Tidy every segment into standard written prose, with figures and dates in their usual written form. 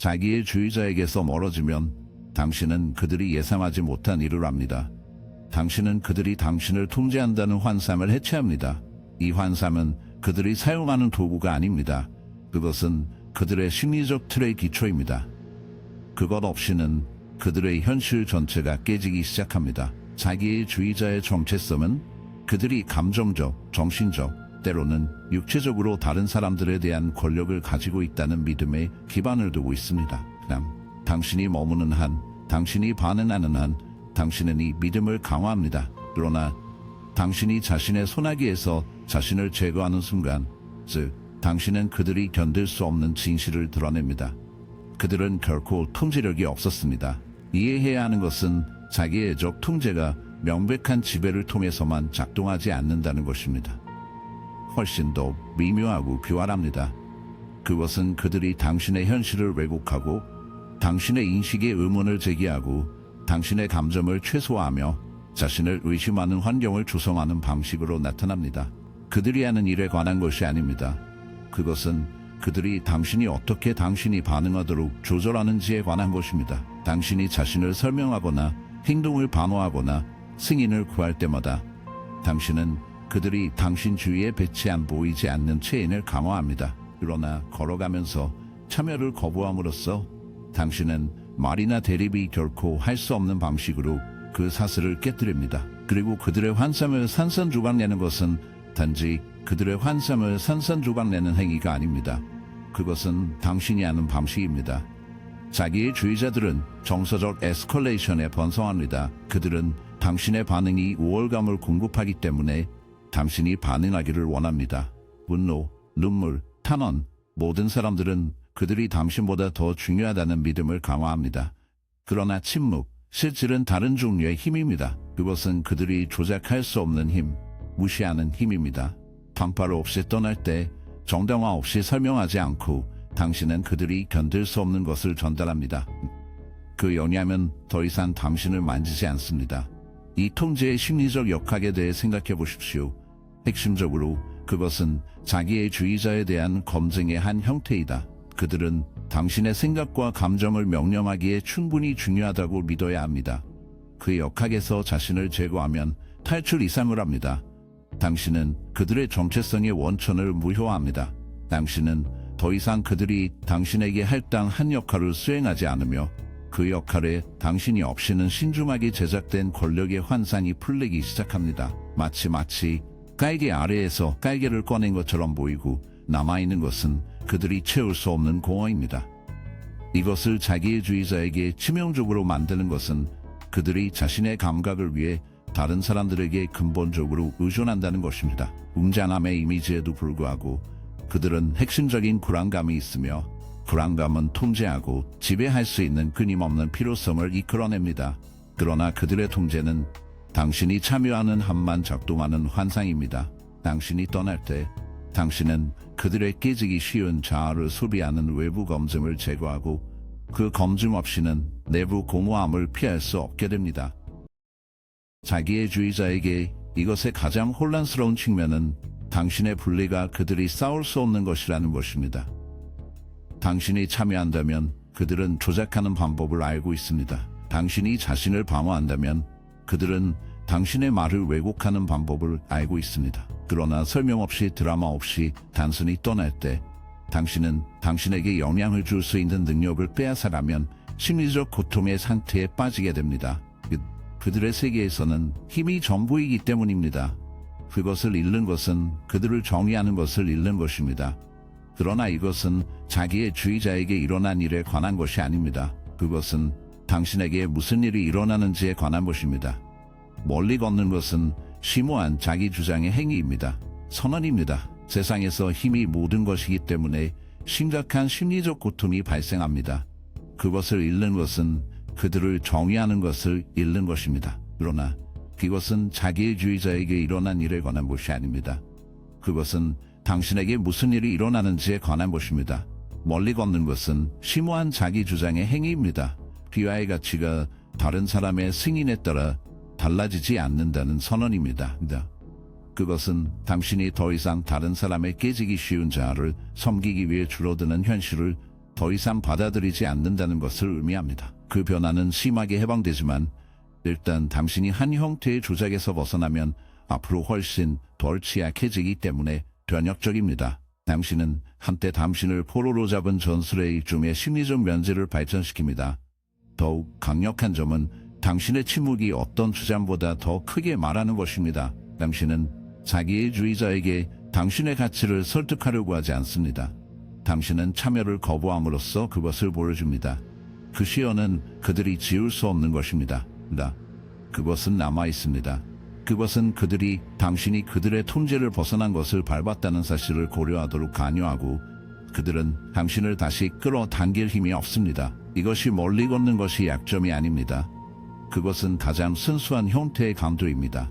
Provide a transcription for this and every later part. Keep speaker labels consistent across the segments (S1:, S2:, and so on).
S1: 자기의 주의자에게서 멀어지면 당신은 그들이 예상하지 못한 일을 합니다. 당신은 그들이 당신을 통제한다는 환상을 해체합니다. 이 환상은 그들이 사용하는 도구가 아닙니다. 그것은 그들의 심리적 틀의 기초입니다. 그것 없이는 그들의 현실 전체가 깨지기 시작합니다. 자기의 주의자의 정체성은 그들이 감정적, 정신적, 때로는 육체적으로 다른 사람들에 대한 권력을 가지고 있다는 믿음에 기반을 두고 있습니다. 당신이 머무는 한, 당신이 반응하는 한, 당신은 이 믿음을 강화합니다. 그러나 당신이 자신의 소나기에서 자신을 제거하는 순간, 즉 당신은 그들이 견딜 수 없는 진실을 드러냅니다. 그들은 결코 통제력이 없었습니다. 이해해야 하는 것은 자기의 적 통제가 명백한 지배를 통해서만 작동하지 않는다는 것입니다. 훨씬 더 미묘하고 비활합니다. 그것은 그들이 당신의 현실을 왜곡하고 당신의 인식에 의문을 제기하고 당신의 감정을 최소화하며 자신을 의심하는 환경을 조성하는 방식으로 나타납니다. 그들이 하는 일에 관한 것이 아닙니다. 그것은 그들이 당신이 어떻게 당신이 반응하도록 조절하는지에 관한 것입니다. 당신이 자신을 설명하거나 행동을 반호하거나 승인을 구할 때마다 당신은 그들이 당신 주위에 배치한 보이지 않는 체인을 강화합니다. 그러나 걸어가면서 참여를 거부함으로써 당신은 말이나 대립이 결코 할 수 없는 방식으로 그 사슬을 깨뜨립니다. 그리고 그들의 환상을 산산조각내는 것은 단지 그들의 환상을 산산조각내는 행위가 아닙니다. 그것은 당신이 하는 방식입니다. 자기의 주의자들은 정서적 에스컬레이션에 번성합니다. 그들은 당신의 반응이 우월감을 공급하기 때문에 당신이 반응하기를 원합니다. 분노, 눈물, 탄원, 모든 사람들은 그들이 당신보다 더 중요하다는 믿음을 강화합니다. 그러나 침묵, 실질은 다른 종류의 힘입니다. 그것은 그들이 조작할 수 없는 힘, 무시하는 힘입니다. 방파를 없이 떠날 때 정당화 없이 설명하지 않고 당신은 그들이 견딜 수 없는 것을 전달합니다. 그 영향은 더 이상 당신을 만지지 않습니다. 이 통제의 심리적 역학에 대해 생각해 보십시오. 핵심적으로 그것은 자기의 주의자에 대한 검증의 한 형태이다. 그들은 당신의 생각과 감정을 명령하기에 충분히 중요하다고 믿어야 합니다. 그 역학에서 자신을 제거하면 탈출 이상을 합니다. 당신은 그들의 정체성의 원천을 무효화합니다. 당신은 더 이상 그들이 당신에게 할당한 역할을 수행하지 않으며 그 역할에 당신이 없이는 신중하게 제작된 권력의 환상이 풀리기 시작합니다. 마치 깔개 아래에서 깔개를 꺼낸 것처럼 보이고 남아있는 것은 그들이 채울 수 없는 공허입니다. 이것을 자기의 주의자에게 치명적으로 만드는 것은 그들이 자신의 감각을 위해 다른 사람들에게 근본적으로 의존한다는 것입니다. 웅장함의 이미지에도 불구하고 그들은 핵심적인 불안감이 있으며 불안감은 통제하고 지배할 수 있는 끊임없는 필요성을 이끌어냅니다. 그러나 그들의 통제는 당신이 참여하는 한만 작동하는 환상입니다. 당신이 떠날 때 당신은 그들의 깨지기 쉬운 자아를 소비하는 외부 검증을 제거하고 그 검증 없이는 내부 공허함을 피할 수 없게 됩니다. 자기의 주의자에게 이것의 가장 혼란스러운 측면은 당신의 분리가 그들이 싸울 수 없는 것이라는 것입니다. 당신이 참여한다면 그들은 조작하는 방법을 알고 있습니다. 당신이 자신을 방어한다면 그들은 당신의 말을 왜곡하는 방법을 알고 있습니다. 그러나 설명 없이 드라마 없이 단순히 떠날 때 당신은 당신에게 영향을 줄 수 있는 능력을 빼앗아가면 심리적 고통의 상태에 빠지게 됩니다. 그들의 세계에서는 힘이 전부이기 때문입니다. 그것을 잃는 것은 그들을 정의하는 것을 잃는 것입니다. 그러나 이것은 자기의 주의자에게 일어난 일에 관한 것이 아닙니다. 그것은 당신에게 무슨 일이 일어나는지에 관한 것입니다. 멀리 걷는 것은 심오한 자기 주장의 행위입니다. 선언입니다. 세상에서 힘이 모든 것이기 때문에 심각한 심리적 고통이 발생합니다. 그것을 잃는 것은 그들을 정의하는 것을 잃는 것입니다. 그러나 그것은 자기의 주의자에게 일어난 일에 관한 것이 아닙니다. 그것은 당신에게 무슨 일이 일어나는지에 관한 것입니다. 멀리 걷는 것은 심오한 자기 주장의 행위입니다. 비화의 가치가 다른 사람의 승인에 따라 달라지지 않는다는 선언입니다. 그것은 당신이 더 이상 다른 사람의 깨지기 쉬운 자아를 섬기기 위해 줄어드는 현실을 더 이상 받아들이지 않는다는 것을 의미합니다. 그 변화는 심하게 해방되지만 일단 당신이 한 형태의 조작에서 벗어나면 앞으로 훨씬 덜 취약해지기 때문에 변혁적입니다. 당신은 한때 당신을 포로로 잡은 전술의 일종의 심리적 면제를 발전시킵니다. 더욱 강력한 점은 당신의 침묵이 어떤 주장보다 더 크게 말하는 것입니다. 당신은 자기의 주의자에게 당신의 가치를 설득하려고 하지 않습니다. 당신은 참여를 거부함으로써 그것을 보여줍니다. 그 시연은 그들이 지울 수 없는 것입니다. 그것은 남아있습니다. 그것은 그들이 당신이 그들의 통제를 벗어난 것을 밟았다는 사실을 고려하도록 강요하고 그들은 당신을 다시 끌어당길 힘이 없습니다. 이것이 멀리 걷는 것이 약점이 아닙니다. 그것은 가장 순수한 형태의 강도입니다.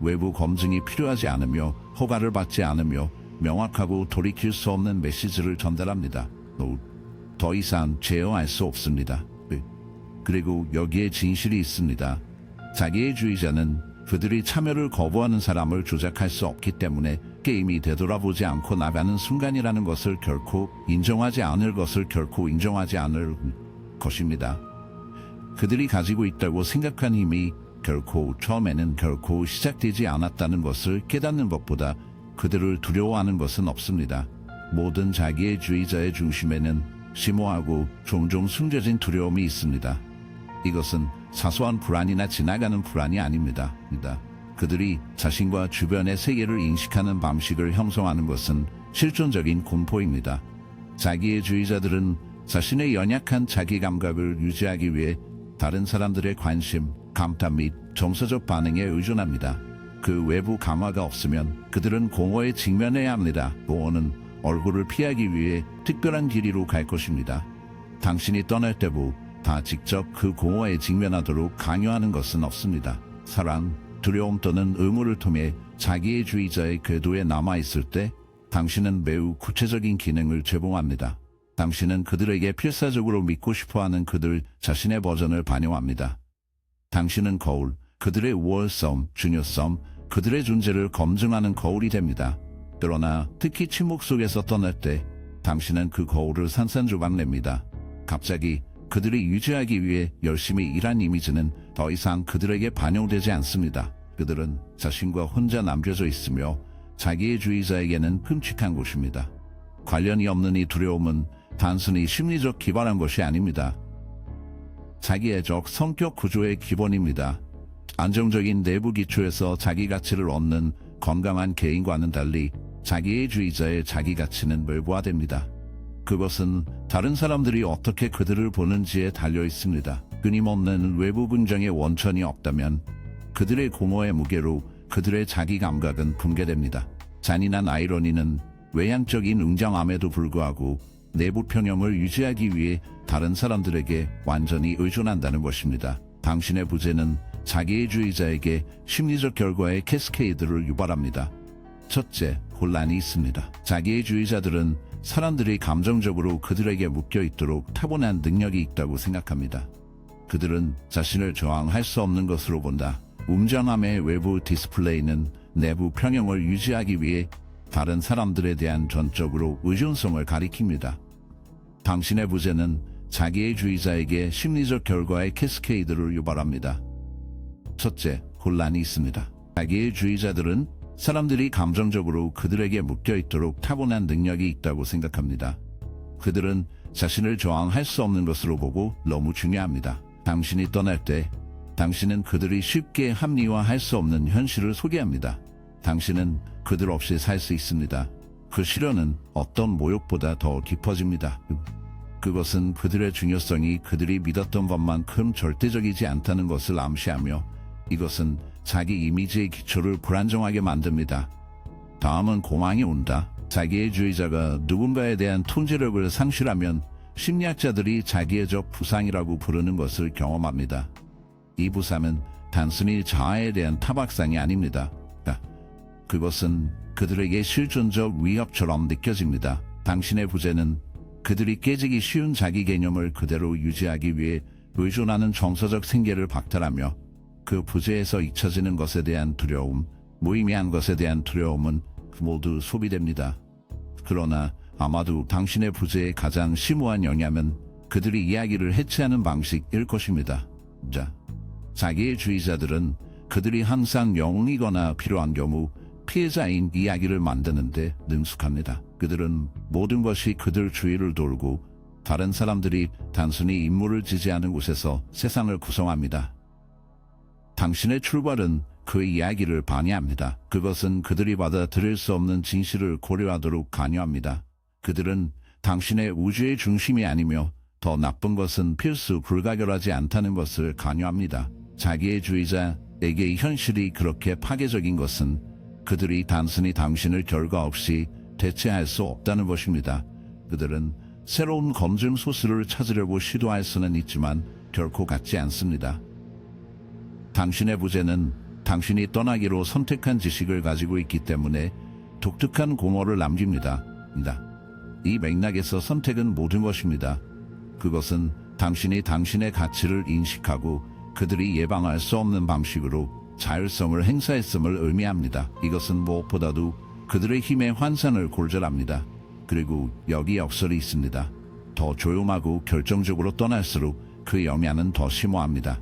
S1: 외부 검증이 필요하지 않으며 허가를 받지 않으며 명확하고 돌이킬 수 없는 메시지를 전달합니다. 더 이상 제어할 수 없습니다. 그리고 여기에 진실이 있습니다. 자기의 주의자는 그들이 참여를 거부하는 사람을 조작할 수 없기 때문에 게임이 되돌아보지 않고 나가는 순간이라는 것을 결코 인정하지 않을 것입니다. 그들이 가지고 있다고 생각한 힘이 처음에는 결코 시작되지 않았다는 것을 깨닫는 것보다 그들을 두려워하는 것은 없습니다. 모든 자기의 주의자의 중심에는 심오하고 종종 숨겨진 두려움이 있습니다. 이것은 사소한 불안이나 지나가는 불안이 아닙니다. 그들이 자신과 주변의 세계를 인식하는 방식을 형성하는 것은 실존적인 공포입니다. 자기의 주의자들은 자신의 연약한 자기 감각을 유지하기 위해 다른 사람들의 관심, 감탄 및 정서적 반응에 의존합니다. 그 외부 강화가 없으면 그들은 공허에 직면해야 합니다. 공허는 얼굴을 피하기 위해 특별한 길이로 갈 것입니다. 당신이 떠날 때도 다 직접 그 공허에 직면하도록 강요하는 것은 없습니다. 사랑, 두려움 또는 의무를 통해 자기의 주의자의 궤도에 남아있을 때 당신은 매우 구체적인 기능을 제공합니다. 당신은 그들에게 필사적으로 믿고 싶어하는 그들 자신의 버전을 반영합니다. 당신은 거울, 그들의 우월성, 중요성, 그들의 존재를 검증하는 거울이 됩니다. 그러나 특히 침묵 속에서 떠날 때 당신은 그 거울을 산산조각냅니다. 갑자기 그들이 유지하기 위해 열심히 일한 이미지는 더 이상 그들에게 반영되지 않습니다. 그들은 자신과 혼자 남겨져 있으며 자기의 주의자에게는 끔찍한 곳입니다. 관련이 없는 이 두려움은 단순히 심리적 기반한 것이 아닙니다. 자기애적 성격 구조의 기본입니다. 안정적인 내부 기초에서 자기 가치를 얻는 건강한 개인과는 달리 자기의 주의자의 자기 가치는 멸구화됩니다. 그것은 다른 사람들이 어떻게 그들을 보는지에 달려 있습니다. 끊임없는 외부 긍정의 원천이 없다면 그들의 공허의 무게로 그들의 자기 감각은 붕괴됩니다. 잔인한 아이러니는 외향적인 웅장함에도 불구하고 내부 평형을 유지하기 위해 다른 사람들에게 완전히 의존한다는 것입니다. 당신의 부재는 자기의 주의자에게 심리적 결과의 캐스케이드를 유발합니다. 첫째, 혼란이 있습니다. 자기의 주의자들은 사람들이 감정적으로 그들에게 묶여있도록 타고난 능력이 있다고 생각합니다. 그들은 자신을 저항할 수 없는 것으로 본다. 웅장함의 외부 디스플레이는 내부 평형을 유지하기 위해 다른 사람들에 대한 전적으로 의존성을 가리킵니다. 당신의 부재는 자기의 주의자에게 심리적 결과의 캐스케이드를 유발합니다. 첫째, 혼란이 있습니다. 자기의 주의자들은 사람들이 감정적으로 그들에게 묶여있도록 타고난 능력이 있다고 생각합니다. 그들은 자신을 저항할 수 없는 것으로 보고 너무 중요합니다. 당신이 떠날 때 당신은 그들이 쉽게 합리화할 수 없는 현실을 소개합니다. 당신은 그들 없이 살 수 있습니다. 그 시련은 어떤 모욕보다 더 깊어집니다. 그것은 그들의 중요성이 그들이 믿었던 것만큼 절대적이지 않다는 것을 암시하며 이것은 자기 이미지의 기초를 불안정하게 만듭니다. 다음은 공황이 온다. 자기의 주의자가 누군가에 대한 통제력을 상실하면 심리학자들이 자기애적 부상이라고 부르는 것을 경험합니다. 이 부상은 단순히 자아에 대한 타박상이 아닙니다. 그것은 그들에게 실존적 위협처럼 느껴집니다. 당신의 부재는 그들이 깨지기 쉬운 자기 개념을 그대로 유지하기 위해 의존하는 정서적 생계를 박탈하며 그 부재에서 잊혀지는 것에 대한 두려움, 무의미한 것에 대한 두려움은 모두 소비됩니다. 그러나 아마도 당신의 부재의 가장 심오한 영향은 그들이 이야기를 해체하는 방식일 것입니다. 자, 자기의 주의자들은 그들이 항상 영웅이거나 필요한 경우 피해자인 이야기를 만드는데 능숙합니다. 그들은 모든 것이 그들 주위를 돌고 다른 사람들이 단순히 인물을 지지하는 곳에서 세상을 구성합니다. 당신의 출발은 그 이야기를 반의합니다. 그것은 그들이 받아들일 수 없는 진실을 고려하도록 관여합니다. 그들은 당신의 우주의 중심이 아니며 더 나쁜 것은 필수 불가결하지 않다는 것을 관여합니다. 자기의 주의자에게 현실이 그렇게 파괴적인 것은 그들이 단순히 당신을 결과 없이 대체할 수 없다는 것입니다. 그들은 새로운 검증 소스를 찾으려고 시도할 수는 있지만 결코 같지 않습니다. 당신의 부재는 당신이 떠나기로 선택한 지식을 가지고 있기 때문에 독특한 공허를 남깁니다. 이 맥락에서 선택은 모든 것입니다. 그것은 당신이 당신의 가치를 인식하고 그들이 예방할 수 없는 방식으로 자율성을 행사했음을 의미합니다. 이것은 무엇보다도 그들의 힘의 환상을 골절합니다. 그리고 여기 역설이 있습니다. 더 조용하고 결정적으로 떠날수록 그 영향은 더 심오합니다.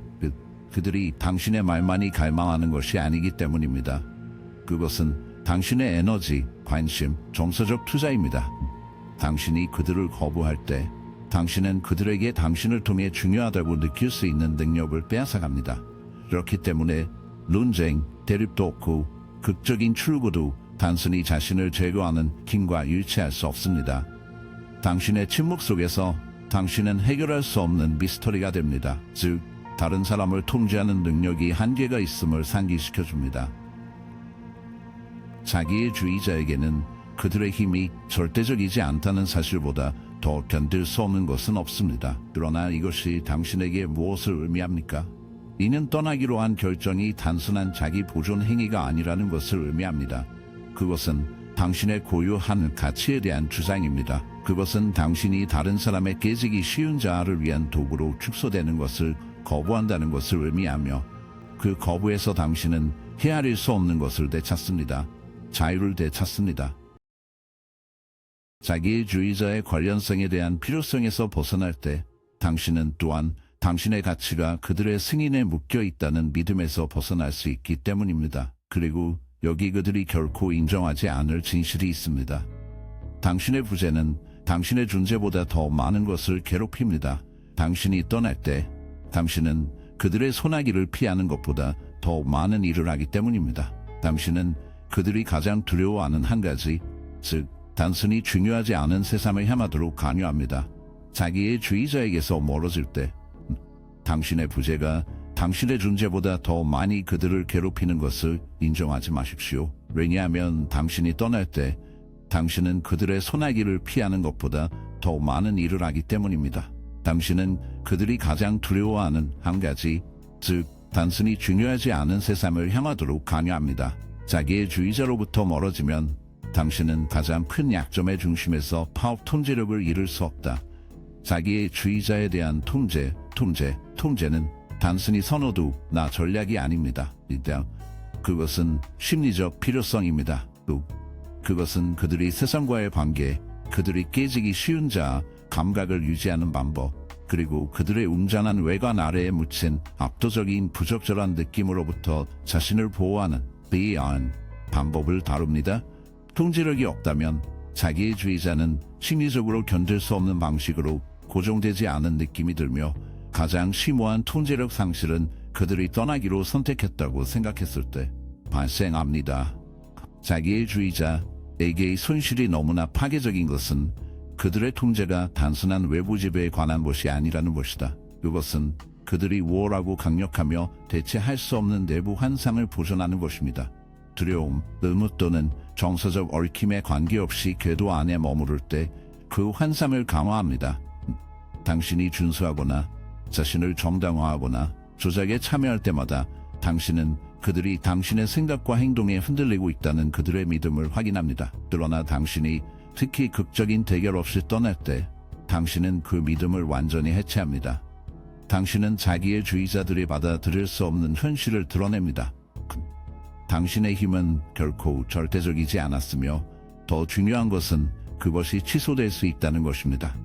S1: 그들이 당신의 말만이 갈망하는 것이 아니기 때문입니다. 그것은 당신의 에너지, 관심, 정서적 투자입니다. 당신이 그들을 거부할 때 당신은 그들에게 당신을 통해 중요하다고 느낄 수 있는 능력을 빼앗아갑니다. 그렇기 때문에 논쟁, 대립도 없고 극적인 출구도 단순히 자신을 제거하는 힘과 일치할 수 없습니다. 당신의 침묵 속에서 당신은 해결할 수 없는 미스터리가 됩니다. 즉, 다른 사람을 통제하는 능력이 한계가 있음을 상기시켜줍니다. 자기의 주의자에게는 그들의 힘이 절대적이지 않다는 사실보다 더 견딜 수 없는 것은 없습니다. 그러나 이것이 당신에게 무엇을 의미합니까? 이는 떠나기로 한 결정이 단순한 자기 보존 행위가 아니라는 것을 의미합니다. 그것은 당신의 고유한 가치에 대한 주장입니다. 그것은 당신이 다른 사람의 깨지기 쉬운 자아를 위한 도구로 축소되는 것을 거부한다는 것을 의미하며 그 거부에서 당신은 헤아릴 수 없는 것을 되찾습니다. 자유를 되찾습니다. 자기의 주의자의 관련성에 대한 필요성에서 벗어날 때 당신은 또한 당신의 가치가 그들의 승인에 묶여 있다는 믿음에서 벗어날 수 있기 때문입니다. 그리고 여기 그들이 결코 인정하지 않을 진실이 있습니다. 당신의 부재는 당신의 존재보다 더 많은 것을 괴롭힙니다. 당신이 떠날 때 당신은 그들의 소나기를 피하는 것보다 더 많은 일을 하기 때문입니다. 당신은 그들이 가장 두려워하는 한 가지, 즉 단순히 중요하지 않은 세상을 향하도록 관여합니다. 자기의 주의자에게서 멀어질 때 당신의 부재가 당신의 존재보다 더 많이 그들을 괴롭히는 것을 인정하지 마십시오. 왜냐하면 당신이 떠날 때 당신은 그들의 소나기를 피하는 것보다 더 많은 일을 하기 때문입니다. 당신은 그들이 가장 두려워하는 한 가지, 즉 단순히 중요하지 않은 세상을 향하도록 관여합니다. 자기의 주의자로부터 멀어지면 당신은 가장 큰 약점의 중심에서 파업 통제력을 잃을 수 없다. 자기의 주의자에 대한 통제는 단순히 선호도나 전략이 아닙니다. 일단 그것은 심리적 필요성입니다. 또 그것은 그들이 세상과의 관계, 그들이 깨지기 쉬운 자 감각을 유지하는 방법, 그리고 그들의 웅장한 외관 아래에 묻힌 압도적인 부적절한 느낌으로부터 자신을 보호하는 방법을 다룹니다. 통제력이 없다면 자기의 주의자는 심리적으로 견딜 수 없는 방식으로 고정되지 않은 느낌이 들며 가장 심오한 통제력 상실은 그들이 떠나기로 선택했다고 생각했을 때 발생합니다. 자기의 주의자에게의 손실이 너무나 파괴적인 것은 그들의 통제가 단순한 외부 지배에 관한 것이 아니라는 것이다. 그것은 그들이 우월하고 강력하며 대체할 수 없는 내부 환상을 보존하는 것입니다. 두려움, 의무 또는 정서적 얽힘에 관계없이 궤도 안에 머무를 때 그 환상을 강화합니다. 당신이 준수하거나 자신을 정당화하거나 조작에 참여할 때마다 당신은 그들이 당신의 생각과 행동에 흔들리고 있다는 그들의 믿음을 확인합니다. 그러나 당신이 특히 극적인 대결 없이 떠날 때 당신은 그 믿음을 완전히 해체합니다. 당신은 자기의 주의자들이 받아들일 수 없는 현실을 드러냅니다. 당신의 힘은 결코 절대적이지 않았으며 더 중요한 것은 그것이 취소될 수 있다는 것입니다.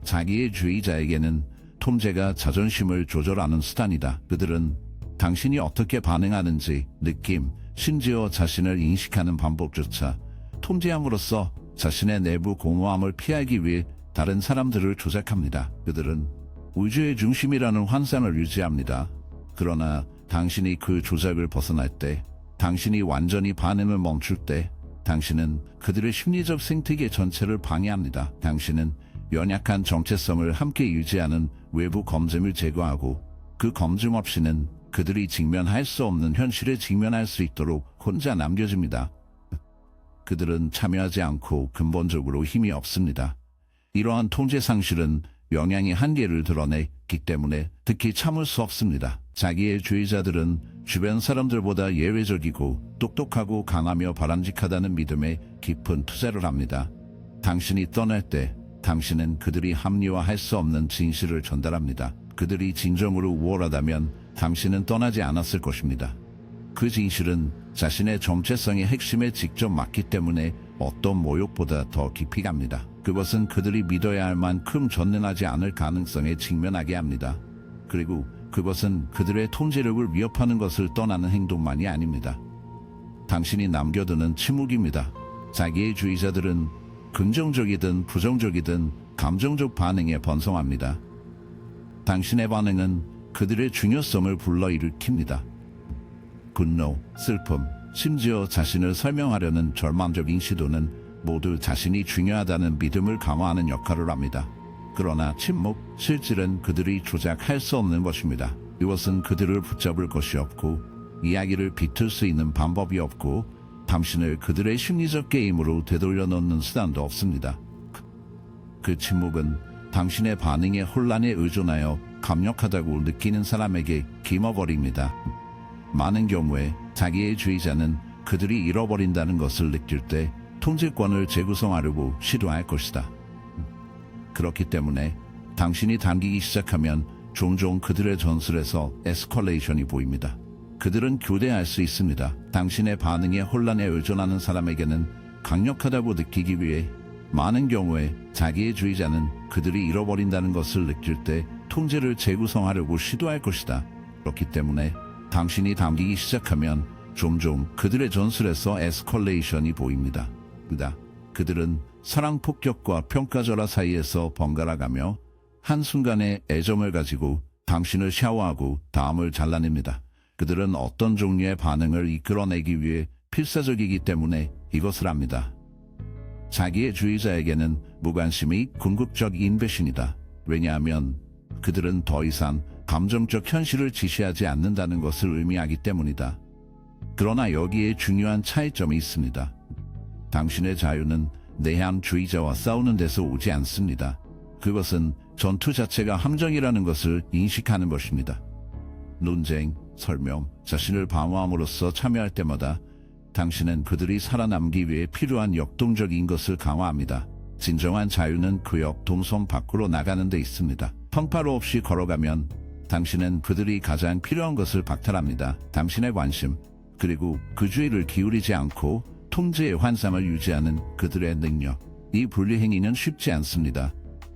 S1: 자기의 주의자에게는 통제가 자존심을 조절하는 수단이다. 그들은 당신이 어떻게 반응하는지, 느낌, 심지어 자신을 인식하는 방법조차 통제함으로써 자신의 내부 공허함을 피하기 위해 다른 사람들을 조작합니다. 그들은 우주의 중심이라는 환상을 유지합니다. 그러나 당신이 그 조작을 벗어날 때, 당신이 완전히 반응을 멈출 때, 당신은 그들의 심리적 생태계 전체를 방해합니다. 당신은 연약한 정체성을 함께 유지하는 외부 검증을 제거하고 그 검증 없이는 그들이 직면할 수 없는 현실에 직면할 수 있도록 혼자 남겨집니다. 그들은 참여하지 않고 근본적으로 힘이 없습니다. 이러한 통제 상실은 영향의 한계를 드러내기 때문에 특히 참을 수 없습니다. 자기의 주의자들은 주변 사람들보다 예외적이고 똑똑하고 강하며 바람직하다는 믿음에 깊은 투자를 합니다. 당신이 떠날 때 당신은 그들이 합리화할 수 없는 진실을 전달합니다. 그들이 진정으로 우월하다면 당신은 떠나지 않았을 것입니다. 그 진실은 자신의 정체성의 핵심에 직접 맞기 때문에 어떤 모욕보다 더 깊이 갑니다. 그것은 그들이 믿어야 할 만큼 전능하지 않을 가능성에 직면하게 합니다. 그리고 그것은 그들의 통제력을 위협하는 것을 떠나는 행동만이 아닙니다. 당신이 남겨두는 침묵입니다. 자기의 주의자들은 긍정적이든 부정적이든 감정적 반응에 번성합니다. 당신의 반응은 그들의 중요성을 불러일으킵니다. 분노, 슬픔, 심지어 자신을 설명하려는 절망적인 시도는 모두 자신이 중요하다는 믿음을 강화하는 역할을 합니다. 그러나 침묵, 실질은 그들이 조작할 수 없는 것입니다. 이것은 그들을 붙잡을 것이 없고 이야기를 비틀 수 있는 방법이 없고 당신을 그들의 심리적 게임으로 되돌려 놓는 수단도 없습니다. 그 침묵은 당신의 반응에 혼란에 의존하여 강력하다고 느끼는 사람에게 김어버립니다. 많은 경우에 자기의 주의자는 그들이 잃어버린다는 것을 느낄 때 통제권을 재구성하려고 시도할 것이다. 그렇기 때문에 당신이 당기기 시작하면 종종 그들의 전술에서 에스컬레이션이 보입니다. 그들은 교대할 수 있습니다. 당신의 반응에 혼란에 의존하는 사람에게는 강력하다고 느끼기 위해 많은 경우에 자기의 주의자는 그들이 잃어버린다는 것을 느낄 때 통제를 재구성하려고 시도할 것이다. 그렇기 때문에 당신이 당기기 시작하면 종종 그들의 전술에서 에스컬레이션이 보입니다. 그들은 사랑 폭격과 평가절하 사이에서 번갈아가며 한순간에 애정을 가지고 당신을 샤워하고 다음을 잘라냅니다. 그들은 어떤 종류의 반응을 이끌어내기 위해 필사적이기 때문에 이것을 합니다. 자기의 주의자에게는 무관심이 궁극적인 배신이다. 왜냐하면 그들은 더 이상 감정적 현실을 지시하지 않는다는 것을 의미하기 때문이다. 그러나 여기에 중요한 차이점이 있습니다. 당신의 자유는 내향주의자와 싸우는 데서 오지 않습니다. 그것은 전투 자체가 함정이라는 것을 인식하는 것입니다. 논쟁, 설명, 자신을 방어함으로써 참여할 때마다 당신은 그들이 살아남기 위해 필요한 역동적인 것을 강화합니다. 진정한 자유는 그 역동성 밖으로 나가는 데 있습니다. 평파로 없이 걸어가면 당신은 그들이 가장 필요한 것을 박탈합니다. 당신의 관심, 그리고 그 주의를 기울이지 않고 통제의 환상을 유지하는 그들의 능력. 이 분리행위는 쉽지 않습니다.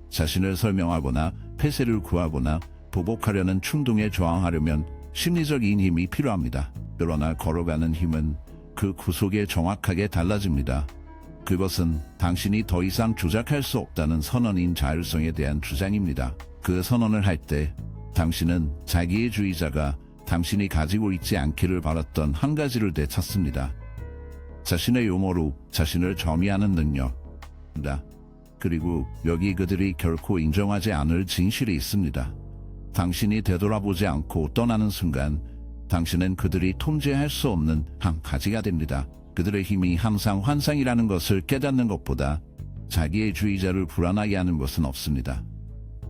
S1: 자신을 설명하거나 폐쇄를 구하거나 보복하려는 충동에 저항하려면 심리적인 힘이 필요합니다. 그러나 걸어가는 힘은 그 구속에 정확하게 달라집니다. 그것은 당신이 더 이상 조작할 수 없다는 선언인 자율성에 대한 주장입니다. 그 선언을 할 때 당신은 자기의 주의자가 당신이 가지고 있지 않기를 바랐던 한 가지를 되찾습니다. 자신의 용어로 자신을 정의하는 능력이다. 그리고 여기 그들이 결코 인정하지 않을 진실이 있습니다. 당신이 되돌아보지 않고 떠나는 순간 당신은 그들이 통제할 수 없는 한 가지가 됩니다. 그들의 힘이 항상 환상이라는 것을 깨닫는 것보다 자기의 주의자를 불안하게 하는 것은 없습니다.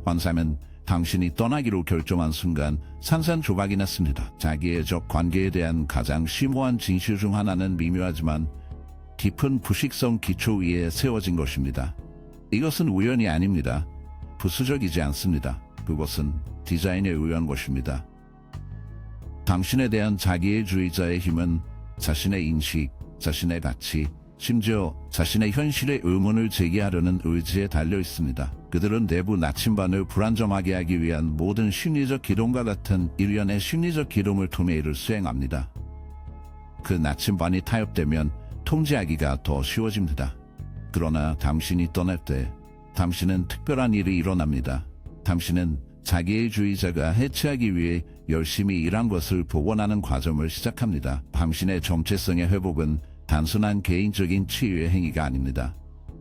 S1: 환상은 당신이 떠나기로 결정한 순간 산산조각이 났습니다. 자기의 적 관계에 대한 가장 심오한 진실 중 하나는 미묘하지만 깊은 부식성 기초 위에 세워진 것입니다. 이것은 우연이 아닙니다. 부수적이지 않습니다. 그것은 디자인에 의한 것입니다. 당신에 대한 자기의 주의자의 힘은 자신의 인식, 자신의 가치, 심지어 자신의 현실에 의문을 제기하려는 의지에 달려 있습니다. 그들은 내부 나침반을 불안정하게 하기 위한 모든 심리적 기동과 같은 일련의 심리적 기동을 통해 이를 수행합니다. 그 나침반이 타협되면 통제하기가 더 쉬워집니다. 그러나 당신이 떠날 때 당신은 특별한 일이 일어납니다. 당신은 자기의 주의자가 해체하기 위해 열심히 일한 것을 복원하는 과정을 시작합니다. 당신의 정체성의 회복은 단순한 개인적인 치유의 행위가 아닙니다.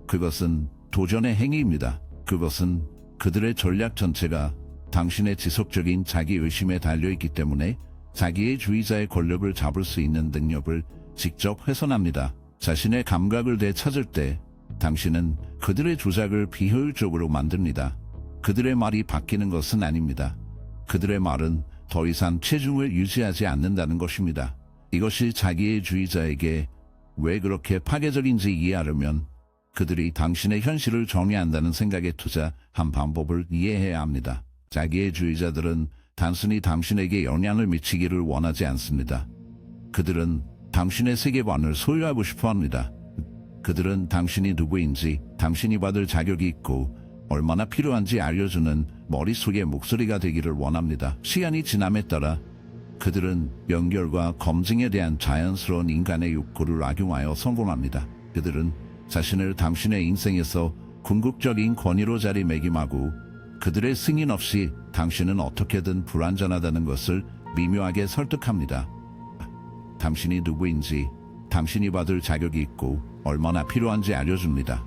S1: 그것은 도전의 행위입니다. 그것은 그들의 전략 전체가 당신의 지속적인 자기의심에 달려있기 때문에 자기의 주의자의 권력을 잡을 수 있는 능력을 직접 훼손합니다. 자신의 감각을 되찾을 때 당신은 그들의 조작을 비효율적으로 만듭니다. 그들의 말이 바뀌는 것은 아닙니다. 그들의 말은 더 이상 체중을 유지하지 않는다는 것입니다. 이것이 자기의 주의자에게 왜 그렇게 파괴적인지 이해하려면 그들이 당신의 현실을 정의한다는 생각에 투자한 방법을 이해해야 합니다. 자기의 주의자들은 단순히 당신에게 영향을 미치기를 원하지 않습니다. 그들은 당신의 세계관을 소유하고 싶어 합니다. 그들은 당신이 누구인지, 당신이 받을 자격이 있고 얼마나 필요한지 알려주는 머릿속의 목소리가 되기를 원합니다. 시간이 지남에 따라 그들은 연결과 검증에 대한 자연스러운 인간의 욕구를 악용하여 성공합니다. 그들은 자신을 당신의 인생에서 궁극적인 권위로 자리매김하고 그들의 승인 없이 당신은 어떻게든 불완전하다는 것을 미묘하게 설득합니다. 당신이 누구인지, 당신이 받을 자격이 있고 얼마나 필요한지 알려줍니다.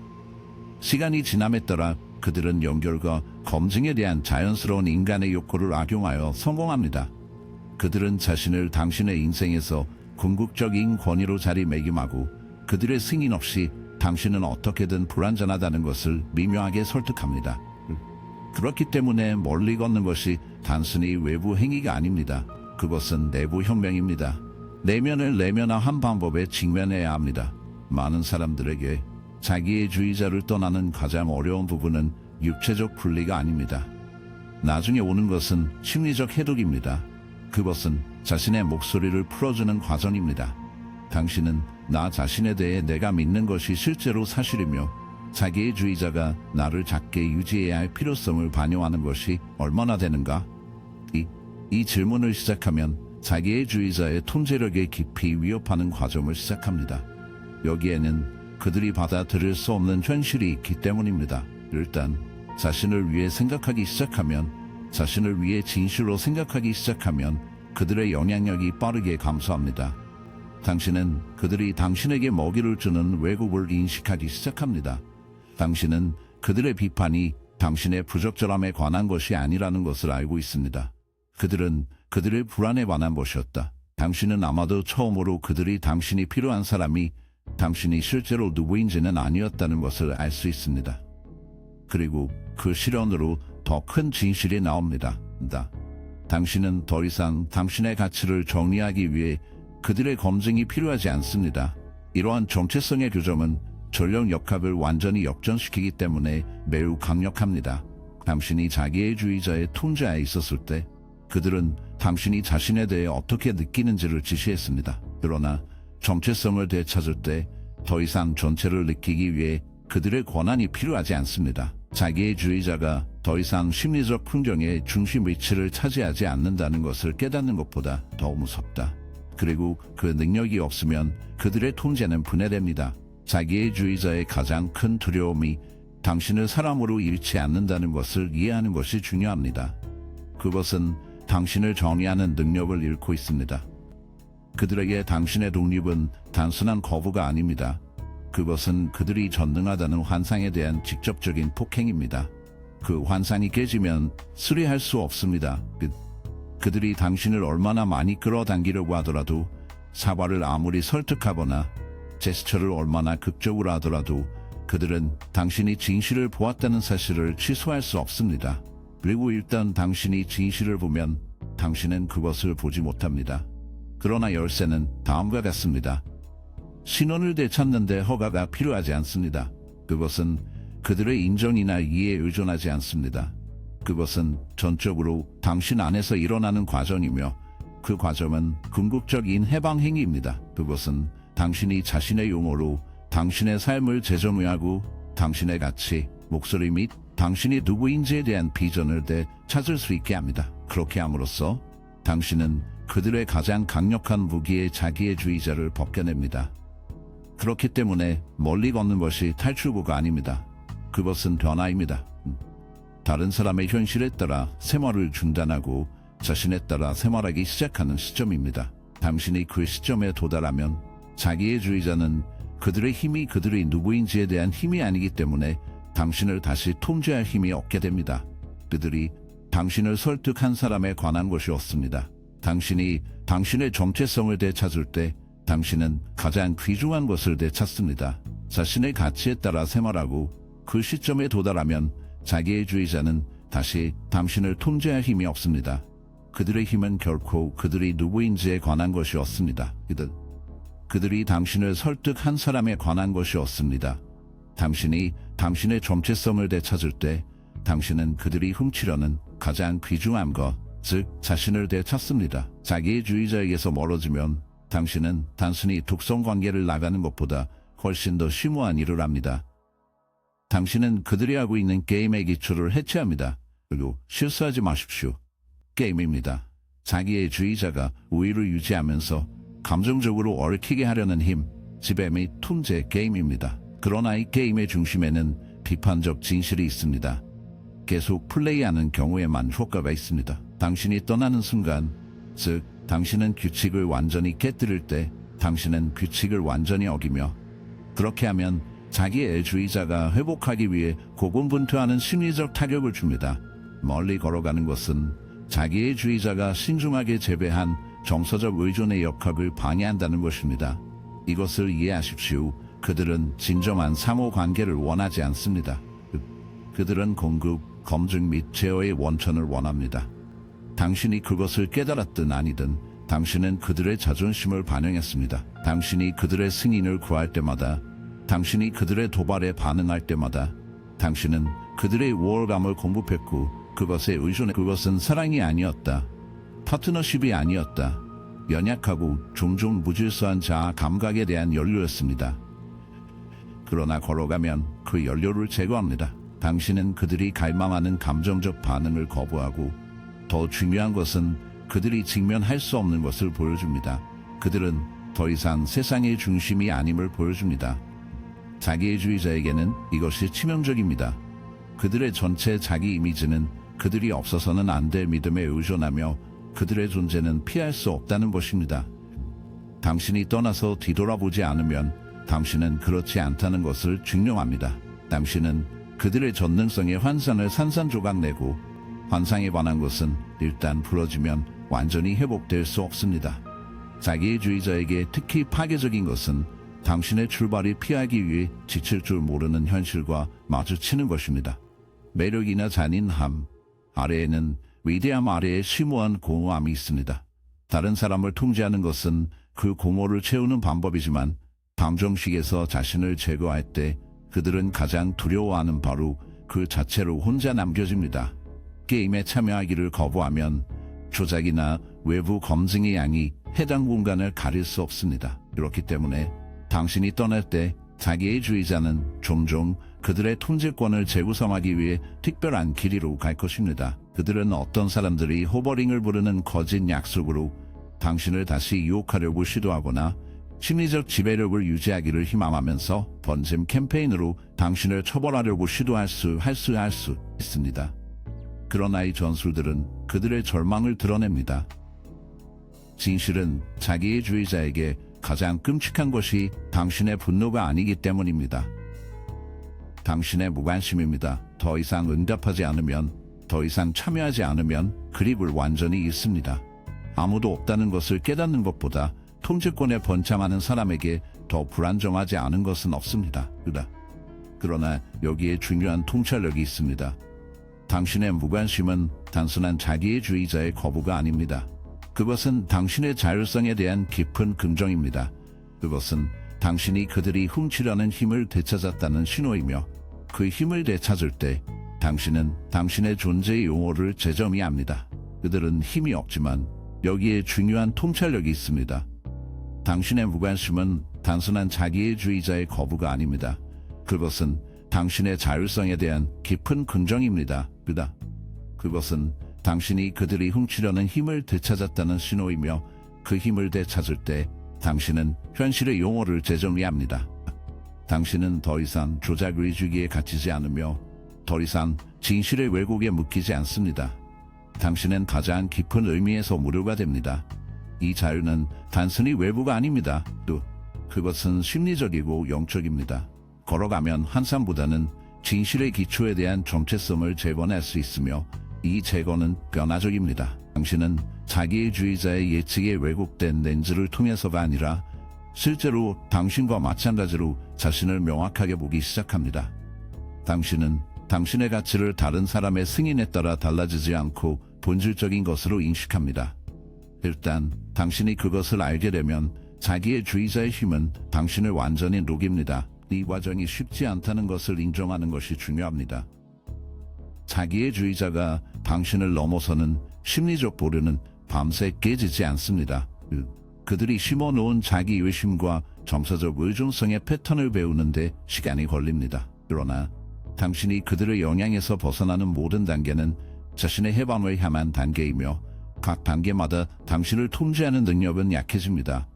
S1: 시간이 지남에 따라 그들은 연결과 검증에 대한 자연스러운 인간의 욕구를 악용하여 성공합니다. 그들은 자신을 당신의 인생에서 궁극적인 권위로 자리매김하고 그들의 승인 없이 당신은 어떻게든 불완전하다는 것을 미묘하게 설득합니다. 그렇기 때문에 멀리 걷는 것이 단순히 외부 행위가 아닙니다. 그것은 내부 혁명입니다. 내면을 내면화한 방법에 직면해야 합니다. 많은 사람들에게 자기의 주의자를 떠나는 가장 어려운 부분은 육체적 분리가 아닙니다. 나중에 오는 것은 심리적 해독입니다. 그것은 자신의 목소리를 풀어주는 과정입니다. 당신은 나 자신에 대해 내가 믿는 것이 실제로 사실이며 자기의 주의자가 나를 작게 유지해야 할 필요성을 반영하는 것이 얼마나 되는가? 이 질문을 시작하면 자기의 주의자의 통제력에 깊이 위협하는 과정을 시작합니다. 여기에는 그들이 받아들일 수 없는 현실이 있기 때문입니다. 일단 자신을 위해 생각하기 시작하면, 자신을 위해 진실로 생각하기 시작하면 그들의 영향력이 빠르게 감소합니다. 당신은 그들이 당신에게 먹이를 주는 왜곡을 인식하기 시작합니다. 당신은 그들의 비판이 당신의 부적절함에 관한 것이 아니라는 것을 알고 있습니다. 그들은 그들의 불안에 관한 것이었다. 당신은 아마도 처음으로 그들이 당신이 필요한 사람이 당신이 실제로 누구인지는 아니었다는 것을 알 수 있습니다. 그리고 그 실현으로 더 큰 진실이 나옵니다. 당신은 더 이상 당신의 가치를 정리하기 위해 그들의 검증이 필요하지 않습니다. 이러한 정체성의 교정은 전력 역학을 완전히 역전시키기 때문에 매우 강력합니다. 당신이 자기의 주의자의 통제하에 있었을 때 그들은 당신이 자신에 대해 어떻게 느끼는지를 지시했습니다. 그러나 정체성을 되찾을 때 더 이상 전체를 느끼기 위해 그들의 권한이 필요하지 않습니다. 자기의 주의자가 더 이상 심리적 풍경의 중심 위치를 차지하지 않는다는 것을 깨닫는 것보다 더 무섭다. 그리고 그 능력이 없으면 그들의 통제는 분해됩니다. 자기의 주의자의 가장 큰 두려움이 당신을 사람으로 잃지 않는다는 것을 이해하는 것이 중요합니다. 그것은 당신을 정의하는 능력을 잃고 있습니다. 그들에게 당신의 독립은 단순한 거부가 아닙니다. 그것은 그들이 전능하다는 환상에 대한 직접적인 폭행입니다. 그 환상이 깨지면 수리할 수 없습니다. 그들이 당신을 얼마나 많이 끌어당기려고 하더라도, 사과를 아무리 설득하거나 제스처를 얼마나 극적으로 하더라도 그들은 당신이 진실을 보았다는 사실을 취소할 수 없습니다. 그리고 일단 당신이 진실을 보면 당신은 그것을 보지 못합니다. 그러나 열쇠는 다음과 같습니다. 신원을 되찾는데 허가가 필요하지 않습니다. 그것은 그들의 인정이나 이해에 의존하지 않습니다. 그것은 전적으로 당신 안에서 일어나는 과정이며 그 과정은 궁극적인 해방 행위입니다. 그것은 당신이 자신의 용어로 당신의 삶을 재정의하고 당신의 가치, 목소리 및 당신이 누구인지에 대한 비전을 되찾을 수 있게 합니다. 그렇게 함으로써 당신은 그들의 가장 강력한 무기의 자기애주의자를 벗겨냅니다. 그렇기 때문에 멀리 걷는 것이 탈출구가 아닙니다. 그것은 변화입니다. 다른 사람의 현실에 따라 생활을 중단하고 자신에 따라 생활하기 시작하는 시점입니다. 당신이 그 시점에 도달하면 자기애주의자는 그들의 힘이 그들이 누구인지에 대한 힘이 아니기 때문에 당신을 다시 통제할 힘이 없게 됩니다. 그들이 당신을 설득한 사람에 관한 것이었습니다. 당신이 당신의 정체성을 되찾을 때 당신은 가장 귀중한 것을 되찾습니다. 자신의 가치에 따라 생활하고 그 시점에 도달하면 자기애주의자는 다시 당신을 통제할 힘이 없습니다. 그들의 힘은 결코 그들이 누구인지에 관한 것이었습니다. 그들이 당신을 설득한 사람에 관한 것이었습니다. 당신이 당신의 정체성을 되찾을 때 당신은 그들이 훔치려는 가장 귀중한 것, 즉 자신을 되찾습니다. 자기애주의자에게서 멀어지면 당신은 단순히 독성관계를 나가는 것보다 훨씬 더 심오한 일을 합니다. 당신은 그들이 하고 있는 게임의 기초를 해체합니다. 그리고 실수하지 마십시오. 게임입니다. 자기애주의자가 우위를 유지하면서 감정적으로 얽히게 하려는 힘, 지배 및 통제 게임입니다. 그러나 이 게임의 중심에는 비판적 진실이 있습니다. 계속 플레이하는 경우에만 효과가 있습니다. 당신이 떠나는 순간, 즉 당신은 규칙을 완전히 깨뜨릴 때 당신은 규칙을 완전히 어기며 그렇게 하면 자기애주의자가 회복하기 위해 고군분투하는 심리적 타격을 줍니다. 멀리 걸어가는 것은 자기애주의자가 신중하게 재배한 정서적 의존의 역학을 방해한다는 것입니다. 이것을 이해하십시오. 그들은 진정한 상호관계를 원하지 않습니다. 그들은 공급, 검증 및 제어의 원천을 원합니다. 당신이 그것을 깨달았든 아니든 당신은 그들의 자존심을 반영했습니다. 당신이 그들의 승인을 구할 때마다, 당신이 그들의 도발에 반응할 때마다 당신은 그들의 우월감을 공급했고 그것에 의존해. 그것은 사랑이 아니었다. 파트너십이 아니었다. 연약하고 종종 무질서한 자아 감각에 대한 연료였습니다. 그러나 걸어가면 그 연료를 제거합니다. 당신은 그들이 갈망하는 감정적 반응을 거부하고 더 중요한 것은 그들이 직면할 수 없는 것을 보여줍니다. 그들은 더 이상 세상의 중심이 아님을 보여줍니다. 자기애주의자에게는 이것이 치명적입니다. 그들의 전체 자기 이미지는 그들이 없어서는 안 될 믿음에 의존하며 그들의 존재는 피할 수 없다는 것입니다. 당신이 떠나서 뒤돌아보지 않으면 당신은 그렇지 않다는 것을 증명합니다. 당신은 그들의 전능성의 환상을 산산조각 내고 환상에 관한 것은 일단 부러지면 완전히 회복될 수 없습니다. 자기애주의자에게 특히 파괴적인 것은 당신의 출발이 피하기 위해 지칠 줄 모르는 현실과 마주치는 것입니다. 매력이나 잔인함 아래에는 위대함 아래에 심오한 공허함이 있습니다. 다른 사람을 통제하는 것은 그 공허를 채우는 방법이지만 방정식에서 자신을 제거할 때 그들은 가장 두려워하는 바로 그 자체로 혼자 남겨집니다. 게임에 참여하기를 거부하면 조작이나 외부 검증의 양이 해당 공간을 가릴 수 없습니다. 그렇기 때문에 당신이 떠날 때 자기애주의자는 종종 그들의 통제권을 재구성하기 위해 특별한 길이로 갈 것입니다. 그들은 어떤 사람들이 호버링을 부르는 거짓 약속으로 당신을 다시 유혹하려고 시도하거나 심리적 지배력을 유지하기를 희망하면서 번짐 캠페인으로 당신을 처벌하려고 시도할 수 있습니다. 그러나 이 전술들은 그들의 절망을 드러냅니다. 진실은 자기애주의자에게 가장 끔찍한 것이 당신의 분노가 아니기 때문입니다. 당신의 무관심입니다. 더 이상 응답하지 않으면, 더 이상 참여하지 않으면 그립을 완전히 잃습니다. 아무도 없다는 것을 깨닫는 것보다 통제권에 번창하는 사람에게 더 불안정하지 않은 것은 없습니다. 그러나 여기에 중요한 통찰력이 있습니다. 당신의 무관심은 단순한 자기애주의자의 거부가 아닙니다. 그것은 당신의 자율성에 대한 깊은 긍정입니다. 그것은 당신이 그들이 훔치려는 힘을 되찾았다는 신호이며 그 힘을 되찾을 때 당신은 당신의 존재의 용어를 재정의합니다. 그들은 힘이 없지만 여기에 중요한 통찰력이 있습니다. 당신의 무관심은 단순한 자기주의자의 거부가 아닙니다. 그것은 당신의 자율성에 대한 깊은 긍정입니다. 그것은 당신이 그들이 훔치려는 힘을 되찾았다는 신호이며 그 힘을 되찾을 때 당신은 현실의 용어를 재정리합니다. 당신은 더 이상 조작 의주기에 갇히지 않으며 더 이상 진실의 왜곡에 묶이지 않습니다. 당신은 가장 깊은 의미에서 무료가 됩니다. 이 자유는 단순히 외부가 아닙니다. 또 그것은 심리적이고 영적입니다. 걸어가면 환상보다는 진실의 기초에 대한 정체성을 재건할 수 있으며 이 재건은 변화적입니다. 당신은 자기주의자의 예측에 왜곡된 렌즈를 통해서가 아니라 실제로 당신과 마찬가지로 자신을 명확하게 보기 시작합니다. 당신은 당신의 가치를 다른 사람의 승인에 따라 달라지지 않고 본질적인 것으로 인식합니다. 일단 당신이 그것을 알게 되면 자기의 주의자의 힘은 당신을 완전히 녹입니다. 이 과정이 쉽지 않다는 것을 인정하는 것이 중요합니다. 자기의 주의자가 당신을 넘어서는 심리적 보류는 밤새 깨지지 않습니다. 그들이 심어놓은 자기 의심과 정서적 의존성의 패턴을 배우는데 시간이 걸립니다. 그러나 당신이 그들의 영향에서 벗어나는 모든 단계는 자신의 해방을 향한 단계이며 각 단계마다 당신을 통제하는 능력은 약해집니다.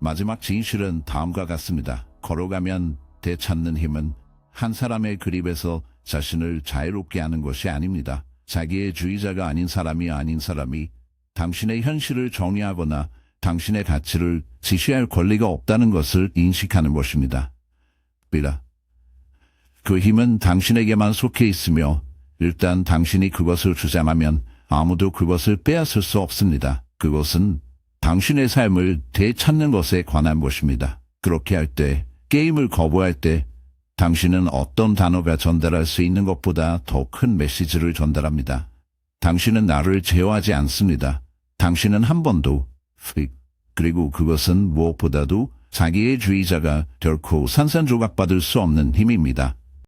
S1: 마지막 진실은 다음과 같습니다. 걸어가면 되찾는 힘은 한 사람의 그립에서 자신을 자유롭게 하는 것이 아닙니다. 자기의 주의자가 아닌 사람이 당신의 현실을 정의하거나 당신의 가치를 지시할 권리가 없다는 것을 인식하는 것입니다. 그 힘은 당신에게만 속해 있으며 일단 당신이 그것을 주장하면 아무도 그것을 빼앗을 수 없습니다. 그것은 당신의 삶을 되찾는 것에 관한 것입니다. 그렇게 할 때, 게임을 거부할 때 당신은 어떤 단어가 전달할 수 있는 것보다 더 큰 메시지를 전달합니다. 당신은 나를 제어하지 않습니다. 당신은 한 번도 그리고 그것은 무엇보다도 자기의 주의자가 결코 산산조각받을 수 없는 힘입니다.